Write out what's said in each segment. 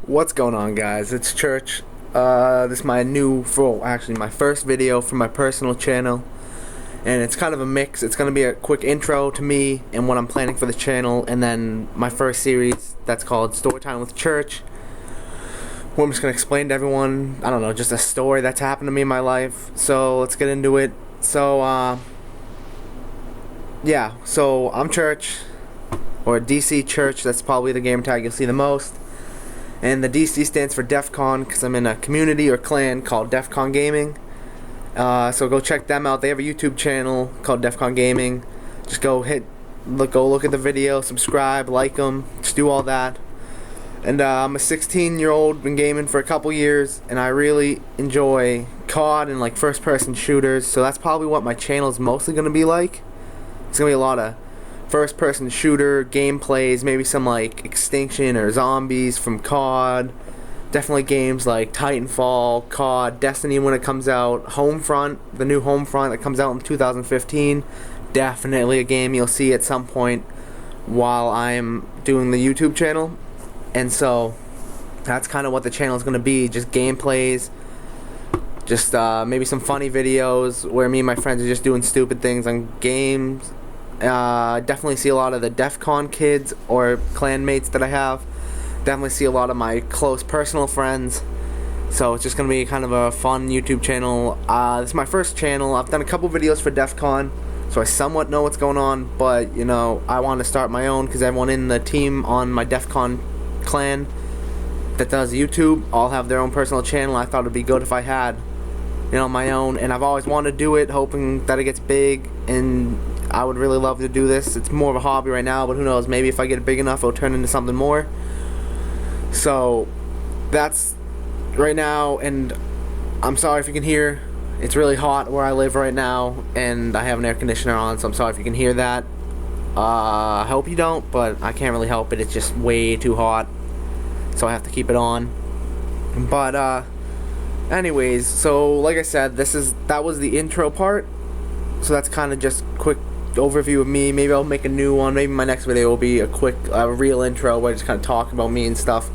What's going on, guys? It's Church. This is my first video from my personal channel, and it's kind of a mix. It's going to be a quick intro to me and what I'm planning for the channel, and then my first series that's called Storytime with Church, where I'm just going to explain to everyone, I don't know, just a story that's happened to me in my life. So let's get into it. So I'm Church, or DC Church. That's probably the game tag you'll see the most. And the DC stands for DEF CON, because I'm in a community or clan called DEF CON Gaming. So go check them out. They have a YouTube channel called DEF CON Gaming. Just go look at the video, subscribe, like them, just do all that. And I'm a 16-year-old, been gaming for a couple years, and I really enjoy COD and like first-person shooters. So that's probably what my channel is mostly going to be like. It's going to be a lot of first-person shooter gameplays, maybe some like Extinction or Zombies from COD. Definitely games like Titanfall, COD, Destiny when it comes out, Homefront, the new Homefront that comes out in 2015. Definitely a game you'll see at some point while I'm doing the YouTube channel. And so that's kind of what the channel is going to be, just gameplays, just maybe some funny videos where me and my friends are just doing stupid things on games. Definitely see a lot of the DEF CON kids or clanmates that I have. Definitely see a lot of my close personal friends. So it's just going to be kind of a fun YouTube channel. This is my first channel. I've done a couple videos for DEF CON, so I somewhat know what's going on. But, you know, I want to start my own because everyone in the team on my DEF CON clan that does YouTube all have their own personal channel. I thought it would be good if I had, you know, my own. And I've always wanted to do it, hoping that it gets big, and I would really love to do this. It's more of a hobby right now, but who knows, maybe if I get it big enough it'll turn into something more. So that's right now, and I'm sorry if you can hear, it's really hot where I live right now, and I have an air conditioner on, so I'm sorry if you can hear that. I hope you don't, but I can't really help it. It's just way too hot, so I have to keep it on. But anyways, so like I said, that was the intro part. So that's kind of just quick overview of me. Maybe I'll make a new one. Maybe my next video will be a quick real intro where I just kind of talk about me and stuff.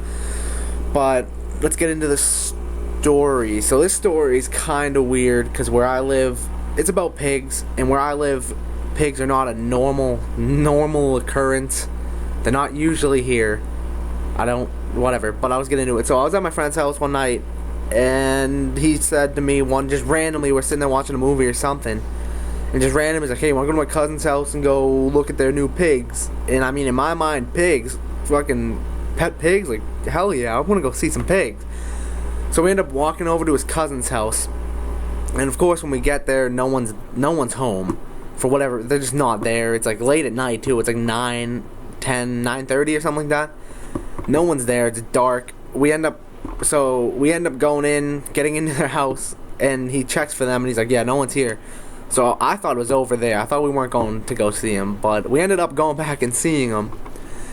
But let's get into the story. So this story is kind of weird because where I live, it's about pigs, and where I live, pigs are not a normal occurrence. They're not usually here. Whatever, but I was getting into it. So I was at my friend's house one night, and he said to me, just randomly, we're sitting there watching a movie or something, and just randomly, he's like, hey, want to go to my cousin's house and go look at their new pigs? And I mean, in my mind, pigs, fucking pet pigs, like, hell yeah, I want to go see some pigs. So we end up walking over to his cousin's house, and of course, when we get there, no one's home. For whatever, they're just not there. It's like late at night too. It's like 9, 10, 9:30 or something like that. No one's there. It's dark. We end up going in, getting into their house, and he checks for them, and he's like, yeah, no one's here. So I thought it was over there. I thought we weren't going to go see him, but we ended up going back and seeing him.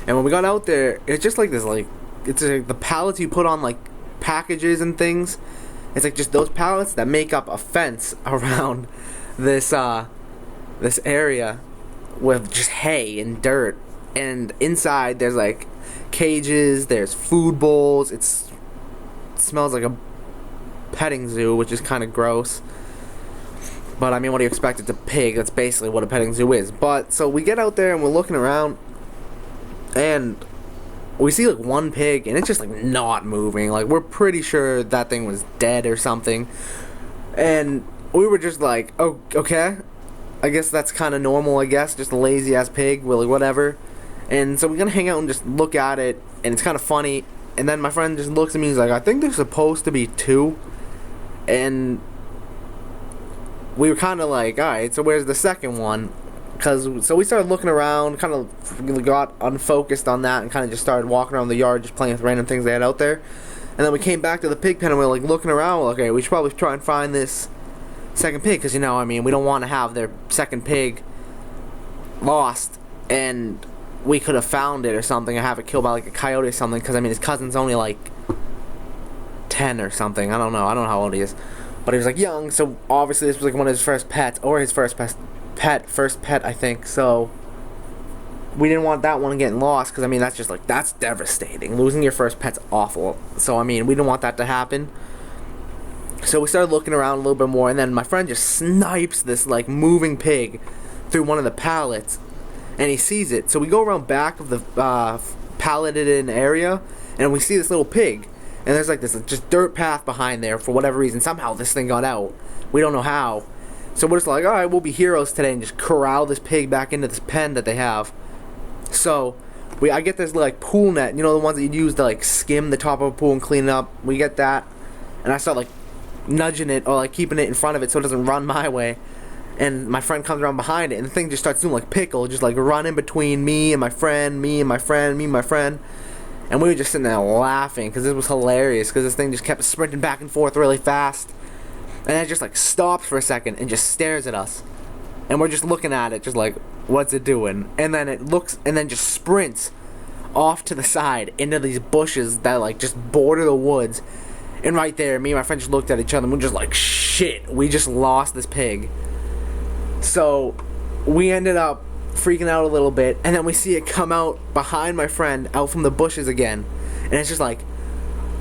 And when we got out there, it's just like this, like, it's like the pallets you put on like packages and things. It's like just those pallets that make up a fence around this area with just hay and dirt. And inside there's like cages, there's food bowls. It smells like a petting zoo, which is kind of gross. But I mean, what do you expect? It's a pig. That's basically what a petting zoo is. But so we get out there and we're looking around, and we see like one pig, and it's just like not moving. Like, we're pretty sure that thing was dead or something. And we were just like, oh, okay, I guess that's kind of normal. I guess just a lazy ass pig. Well, like, whatever. And so we're gonna hang out and just look at it, and it's kind of funny. And then my friend just looks at me. He's like, I think there's supposed to be two. And we were kind of like, alright, so where's the second one? So we started looking around, kind of got unfocused on that, and kind of just started walking around the yard, just playing with random things they had out there. And then we came back to the pig pen, and we were like looking around. We're like, okay, we should probably try and find this second pig, because, you know, I mean, we don't want to have their second pig lost, and we could have found it or something, or have it killed by like a coyote or something, because I mean, his cousin's only like 10 or something. I don't know how old he is. But he was like young, so obviously this was like one of his first pets, or his first pet, I think. So we didn't want that one getting lost, because I mean, that's just like, that's devastating. Losing your first pet's awful. So I mean, we didn't want that to happen. So we started looking around a little bit more, and then my friend just snipes this like moving pig through one of the pallets, and he sees it. So we go around back of the palleted in area, and we see this little pig, and there's like this just dirt path behind there. For whatever reason, somehow this thing got out. We don't know how. So we're just like, all right, we'll be heroes today and just corral this pig back into this pen that they have. So I get this like pool net, you know, the ones that you'd use to like skim the top of a pool and clean it up. We get that, and I start like nudging it or like keeping it in front of it so it doesn't run my way. And my friend comes around behind it, and the thing just starts doing like pickle, just like running between me and my friend, me and my friend, me and my friend. And we were just sitting there laughing because this was hilarious, because this thing just kept sprinting back and forth really fast. And then it just like stops for a second and just stares at us. And we're just looking at it, just like, what's it doing? And then it looks, and then just sprints off to the side into these bushes that like just border the woods. And right there, me and my friend just looked at each other, and we're just like, shit, we just lost this pig. So we ended up freaking out a little bit, and then we see it come out behind my friend, out from the bushes again. And it's just like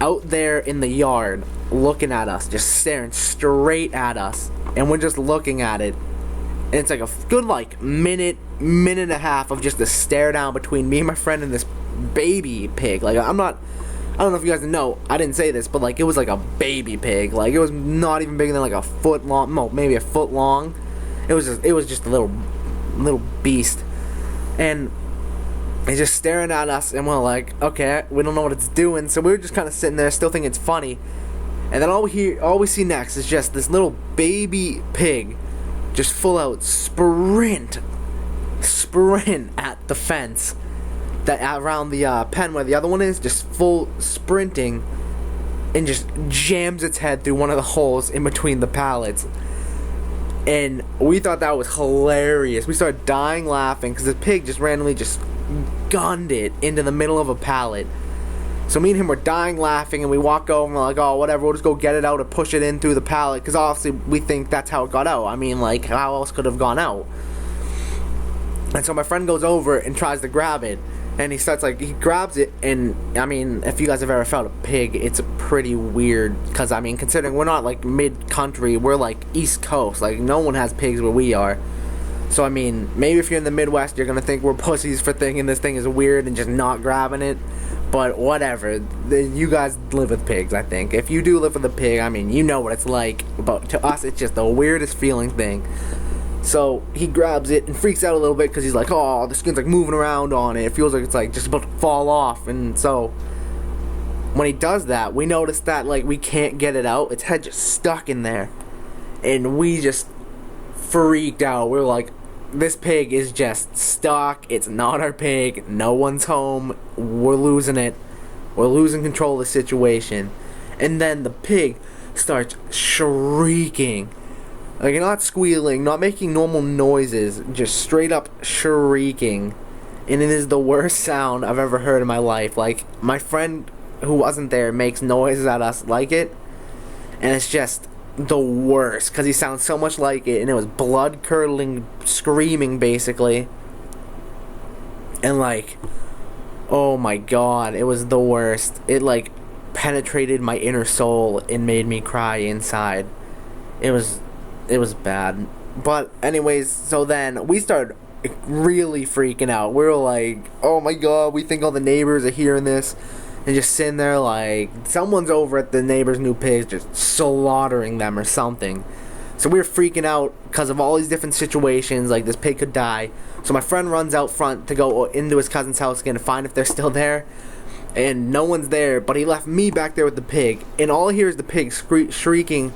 out there in the yard looking at us, just staring straight at us, and we're just looking at it. And it's like a good like minute and a half of just a stare down between me and my friend and this baby pig. Like, I don't know if you guys know, I didn't say this, but like it was like a baby pig. Like, it was not even bigger than like a foot long, no, maybe a foot long. It was just a little beast. And it's just staring at us, and we're like, okay, we don't know what it's doing. So we were just kind of sitting there, still thinking it's funny. And then all we see next is just this little baby pig just full out sprint at the fence that around the pen where the other one is, just full sprinting, and just jams its head through one of the holes in between the pallets. And we thought that was hilarious. We started dying laughing because the pig just randomly just gunned it into the middle of a pallet. So me and him were dying laughing, and we walk over and we're like, oh, whatever, we'll just go get it out and push it in through the pallet, because obviously we think that's how it got out. I mean, like, how else could it have gone out? And so my friend goes over and tries to grab it, and he grabs it, and I mean, if you guys have ever felt a pig, it's pretty weird, because I mean, considering we're not like mid-country, we're like East Coast, like no one has pigs where we are. So I mean, maybe if you're in the Midwest, you're gonna think we're pussies for thinking this thing is weird and just not grabbing it. But whatever, you guys live with pigs, I think. If you do live with a pig, I mean, you know what it's like. But to us, it's just the weirdest feeling thing. So he grabs it and freaks out a little bit because he's like, oh, the skin's like moving around on it. It feels like it's like just about to fall off. And so when he does that, we notice that like we can't get it out. Its head just stuck in there. And we just freaked out. We're like, this pig is just stuck. It's not our pig. No one's home. We're losing it. We're losing control of the situation. And then the pig starts shrieking. Like, not squealing, not making normal noises, just straight up shrieking. And it is the worst sound I've ever heard in my life. Like, my friend who wasn't there makes noises at us like it, and it's just the worst, because he sounds so much like it, and it was blood-curdling screaming, basically. And, like, oh my god, it was the worst. It, like, penetrated my inner soul and made me cry inside. It was bad. But, anyways, so then we started really freaking out. We were like, oh my god, we think all the neighbors are hearing this. And just sitting there like, someone's over at the neighbor's new pigs just slaughtering them or something. So we were freaking out because of all these different situations, like this pig could die. So my friend runs out front to go into his cousin's house again to find if they're still there. And no one's there, but he left me back there with the pig. And all I hear is the pig shrieking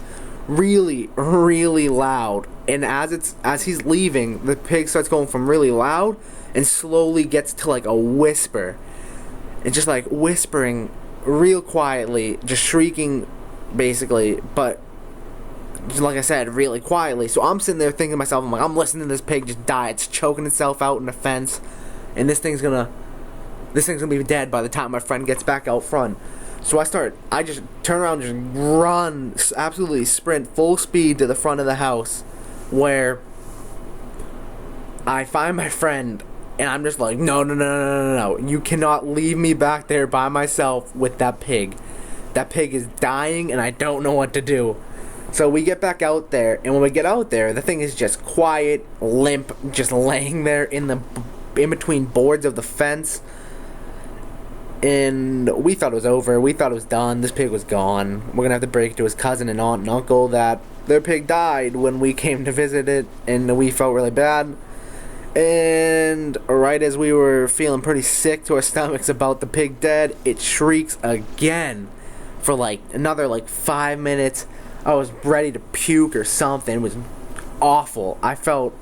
really, really loud. And as he's leaving, the pig starts going from really loud and slowly gets to like a whisper. It's just like whispering real quietly, just shrieking basically, but just like I said, really quietly. So I'm sitting there thinking to myself, I'm listening to this pig just die. It's choking itself out in the fence, and this thing's gonna be dead by the time my friend gets back out front. So I just turn around, just run, absolutely sprint full speed to the front of the house, where I find my friend And I'm just like, no, no, no, no, no, no. You cannot leave me back there by myself with that pig. That pig is dying, and I don't know what to do. So we get back out there, and when we get out there, the thing is just quiet, limp, just laying there in between boards of the fence. And we thought it was over. We thought it was done. This pig was gone. We're gonna have to break it to his cousin and aunt and uncle that their pig died when we came to visit it, and we felt really bad. And right as we were feeling pretty sick to our stomachs about the pig dead, it shrieks again for like another like 5 minutes. I was ready to puke or something. It was awful. I felt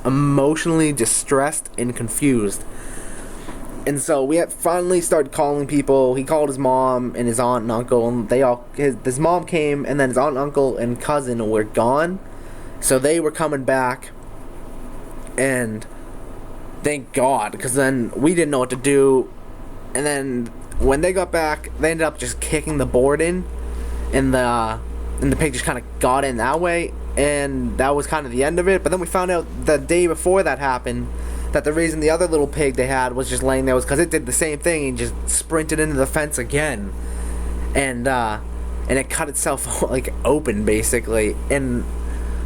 emotionally distressed and confused. And so we had finally started calling people. He called his mom and his aunt and uncle, and his mom came, and then his aunt, uncle, and cousin were gone. So they were coming back, and thank God, because then we didn't know what to do. And then when they got back, they ended up just kicking the board in, and the pig just kind of got in that way, and that was kind of the end of it. But then we found out the day before that happened that the reason the other little pig they had was just laying there was because it did the same thing and just sprinted into the fence again, and it cut itself like open basically. And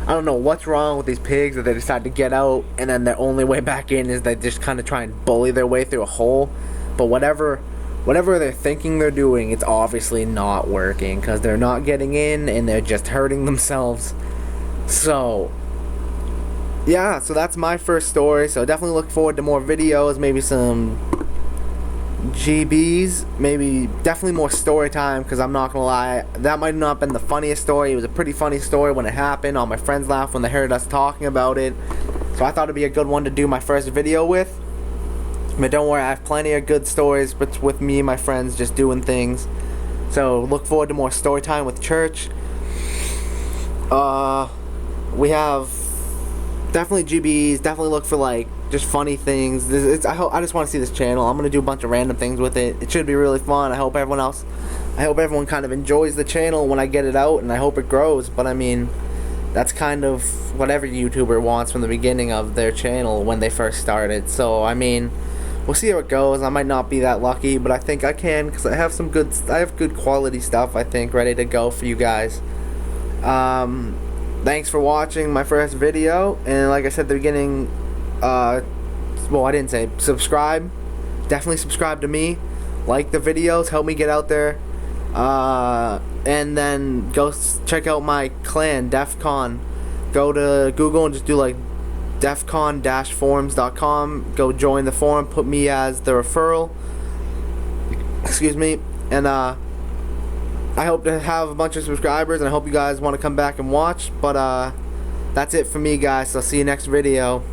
I don't know what's wrong with these pigs that they decide to get out, and then their only way back in is they just kind of try and bully their way through a hole. But whatever they're thinking they're doing, it's obviously not working, because they're not getting in and they're just hurting themselves. So yeah, so that's my first story. So definitely look forward to more videos, maybe some GBs, definitely more story time, because I'm not gonna lie, that might not have been the funniest story. It was a pretty funny story when it happened. All my friends laughed when they heard us talking about it, so I thought it'd be a good one to do my first video with. But don't worry, I have plenty of good stories with me and my friends just doing things. So look forward to more story time with church. We have definitely GBs. Definitely look for like just funny things. I just want to see this channel. I'm gonna do a bunch of random things with it. It should be really fun. I hope everyone kind of enjoys the channel when I get it out, and I hope it grows. But I mean, that's kind of what every YouTuber wants from the beginning of their channel when they first started. So I mean, we'll see how it goes. I might not be that lucky, but I think I can, because I have good quality stuff, I think, ready to go for you guys. Thanks for watching my first video, and like I said at the beginning, well, I didn't say subscribe. Definitely subscribe to me, like the videos, help me get out there, and then go check out my clan, DEFCON. Go to Google and just do like defcon-forums.com. Go join the forum, put me as the referral, excuse me, and I hope to have a bunch of subscribers, and I hope you guys want to come back and watch. But that's it for me, guys, so I'll see you next video.